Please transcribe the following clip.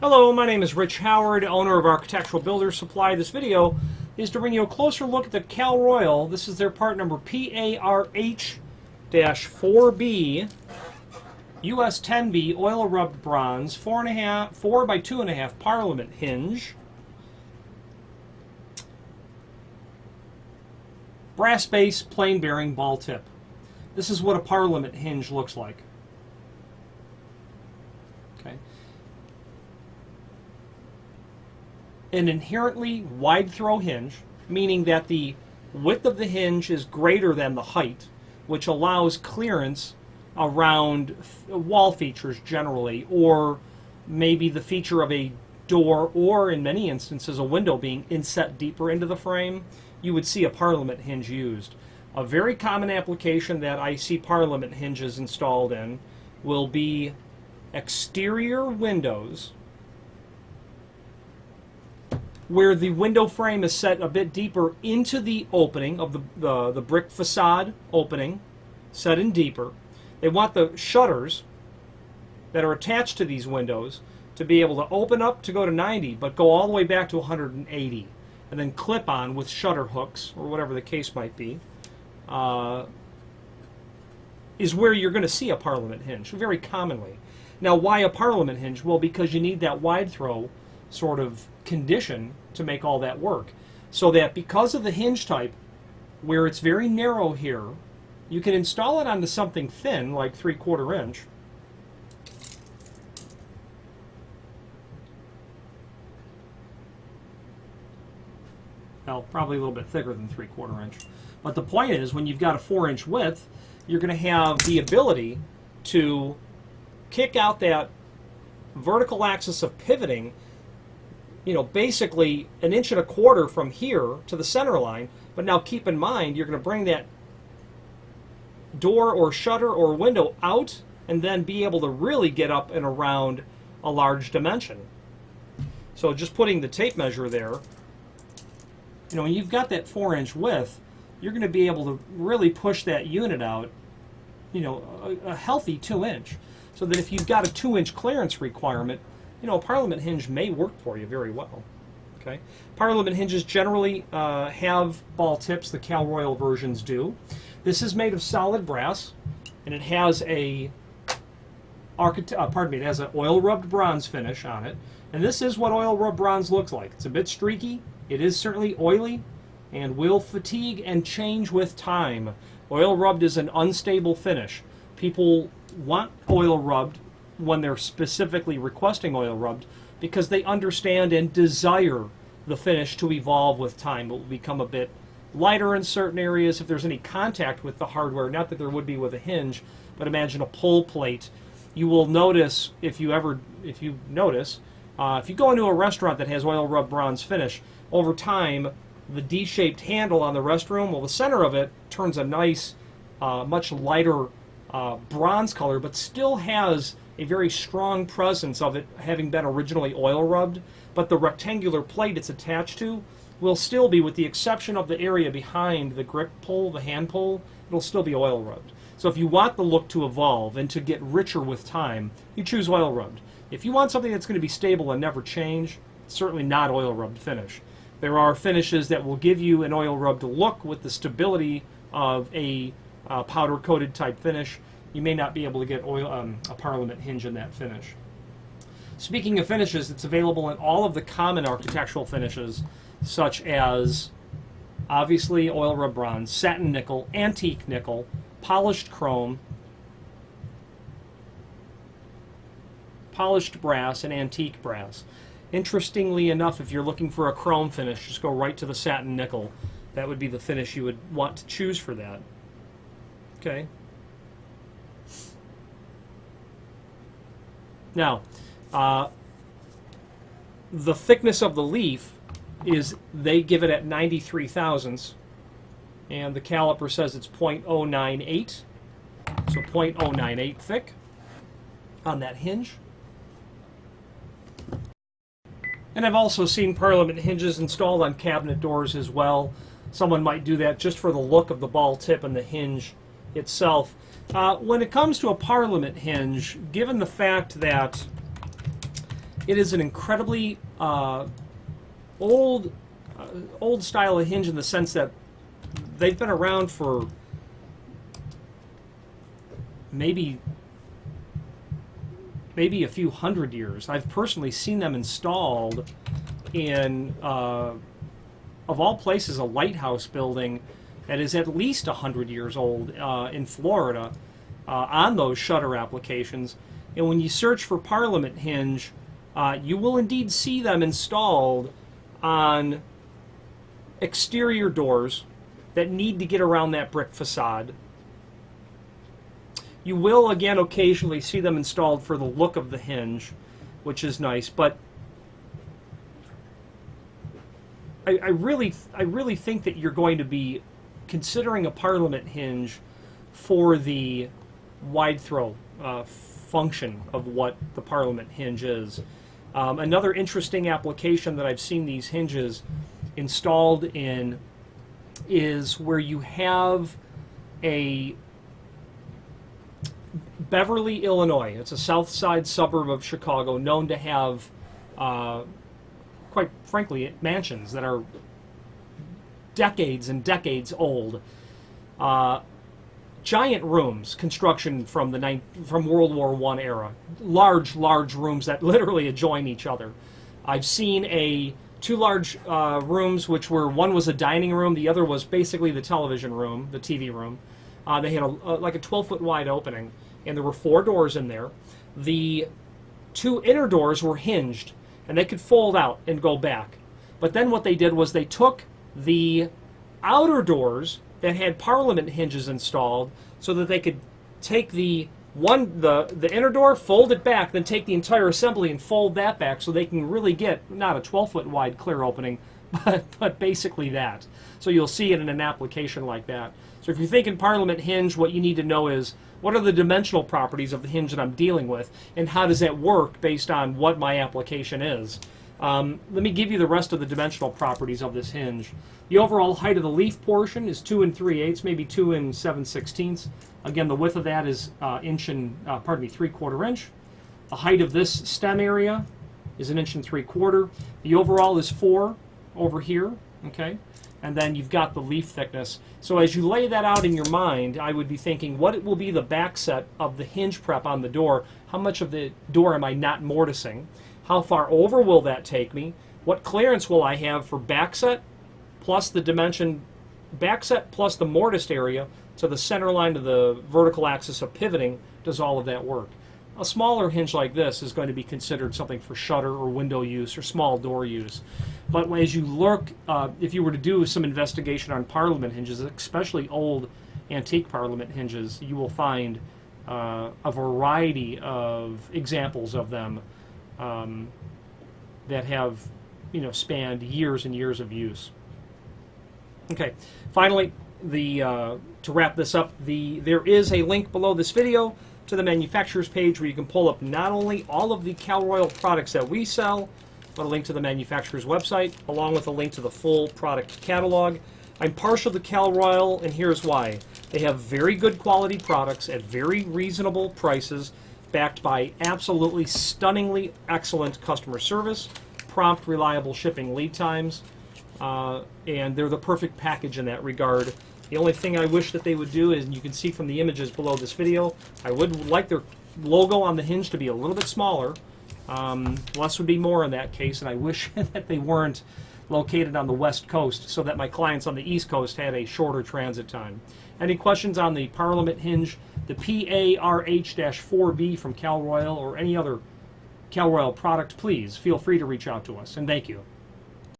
Hello, my name is Rich Howard, owner of Architectural Builder Supply. This video is to bring you a closer look at the Cal Royal. This is their part number PARH-4B, US10B oil rubbed bronze, 4 by 2.5 Parliament Hinge. Brass base, plain bearing, ball tip. This is what a Parliament Hinge looks like. Okay. An inherently wide throw hinge, meaning that the width of the hinge is greater than the height, which allows clearance around wall features generally, or maybe the feature of a door, or in many instances a window being inset deeper into the frame. You would see a Parliament hinge used. A very common application that I see Parliament hinges installed in will be exterior windows where the window frame is set a bit deeper into the opening of the brick facade opening, set in deeper. They want the shutters that are attached to these windows to be able to open up to go to 90, but go all the way back to 180, and then clip on with shutter hooks, or whatever the case might be, is where you're going to see a Parliament hinge, very commonly. Now, why a Parliament hinge? Well, because you need that wide throw sort of condition to make all that work. So that because of the hinge type, where it's very narrow here, you can install it onto something thin, like 3/4 inch. Well, probably a little bit thicker than 3/4 inch. But the point is, when you've got a 4-inch width, you're going to have the ability to kick out that vertical axis of pivoting, you know, basically 1.25 inches from here to the center line. But now keep in mind, you're going to bring that door or shutter or window out and then be able to really get up and around a large dimension. So just putting the tape measure there, you know, when you've got that 4-inch width, you're going to be able to really push that unit out, you know, a healthy 2-inch. So that if you've got a 2-inch clearance requirement, you know, a Parliament hinge may work for you very well. Okay, Parliament hinges generally have ball tips. The Cal Royal versions do. This is made of solid brass, and it has it has an oil rubbed bronze finish on it. And this is what oil rubbed bronze looks like. It's a bit streaky. It is certainly oily, and will fatigue and change with time. Oil rubbed is an unstable finish. People want oil rubbed when they're specifically requesting oil rubbed because they understand and desire the finish to evolve with time. It will become a bit lighter in certain areas if there's any contact with the hardware, not that there would be with a hinge, but imagine a pull plate. You will notice, if you go into a restaurant that has oil rubbed bronze finish, over time the D-shaped handle on the restroom, well, the center of it turns a nice, much lighter bronze color, but still has a very strong presence of it having been originally oil rubbed. But the rectangular plate it's attached to will still be, with the exception of the area behind the grip pull, the hand pull, it'll still be oil rubbed. So if you want the look to evolve and to get richer with time, you choose oil rubbed. If you want something that's going to be stable and never change, it's certainly not oil rubbed finish. There are finishes that will give you an oil rubbed look with the stability of a powder coated type finish. You may not be able to get a Parliament hinge in that finish. Speaking of finishes, it's available in all of the common architectural finishes, such as obviously oil rubbed bronze, satin nickel, antique nickel, polished chrome, polished brass, and antique brass. Interestingly enough, if you're looking for a chrome finish, just go right to the satin nickel. That would be the finish you would want to choose for that. Okay. Now, the thickness of the leaf is, they give it at 93 thousandths, and the caliper says it's 0.098, so 0.098 thick on that hinge. And I've also seen Parliament hinges installed on cabinet doors as well. Someone might do that just for the look of the ball tip and the hinge itself. When it comes to a Parliament hinge, given the fact that It is an incredibly old style of hinge in the sense that they've been around for maybe a few hundred years. I've personally seen them installed in, of all places, a lighthouse building that is at least 100 years old in Florida on those shutter applications. And when you search for Parliament Hinge, you will indeed see them installed on exterior doors that need to get around that brick facade. You will, again, occasionally see them installed for the look of the hinge, which is nice, but I really think that you're going to be considering a Parliament Hinge for the wide throw function of what the Parliament Hinge is. Another interesting application that I've seen these hinges installed in is where you have a Beverly, Illinois. It's a south side suburb of Chicago known to have, quite frankly, mansions that are decades and decades old. Giant rooms, construction from World War I era. Large rooms that literally adjoin each other. I've seen two large rooms, which one was a dining room, the other was basically the television room, the TV room. They had like a 12-foot wide opening, and there were 4 doors in there. The 2 inner doors were hinged, and they could fold out and go back. But then what they did was they took the outer doors that had Parliament hinges installed so that they could take the inner door, fold it back, then take the entire assembly and fold that back so they can really get not a 12-foot wide clear opening, but basically that. So you'll see it in an application like that. So if you're thinking Parliament Hinge, what you need to know is what are the dimensional properties of the hinge that I'm dealing with, and how does that work based on what my application is. Let me give you the rest of the dimensional properties of this hinge. The overall height of the leaf portion is 2 3/8, maybe 2 7/16. Again, the width of that is 3/4 inch. The height of this stem area is 1 3/4 inch. The overall is 4 over here, okay? And then you've got the leaf thickness. So as you lay that out in your mind, I would be thinking, what will be the back set of the hinge prep on the door? How much of the door am I not mortising? How far over will that take me? What clearance will I have for back set plus the dimension back set plus the mortised area to the center line of the vertical axis of pivoting? Does all of that work? A smaller hinge like this is going to be considered something for shutter or window use or small door use. But as you look, if you were to do some investigation on Parliament hinges, especially old antique Parliament hinges, you will find a variety of examples of them that have, spanned years and years of use. Okay, finally, to wrap this up, there is a link below this video to the manufacturer's page where you can pull up not only all of the Cal Royal products that we sell, but a link to the manufacturer's website, along with a link to the full product catalog. I'm partial to Cal Royal, and here's why. They have very good quality products at very reasonable prices, backed by absolutely stunningly excellent customer service, prompt, reliable shipping lead times, and they're the perfect package in that regard. The only thing I wish that they would do is, and you can see from the images below this video, I would like their logo on the hinge to be a little bit smaller. Less would be more in that case, and I wish that they weren't located on the West Coast so that my clients on the East Coast had a shorter transit time. Any questions on the Parliament Hinge, the PARH-4B from Cal Royal, or any other Cal Royal product, please feel free to reach out to us, and thank you.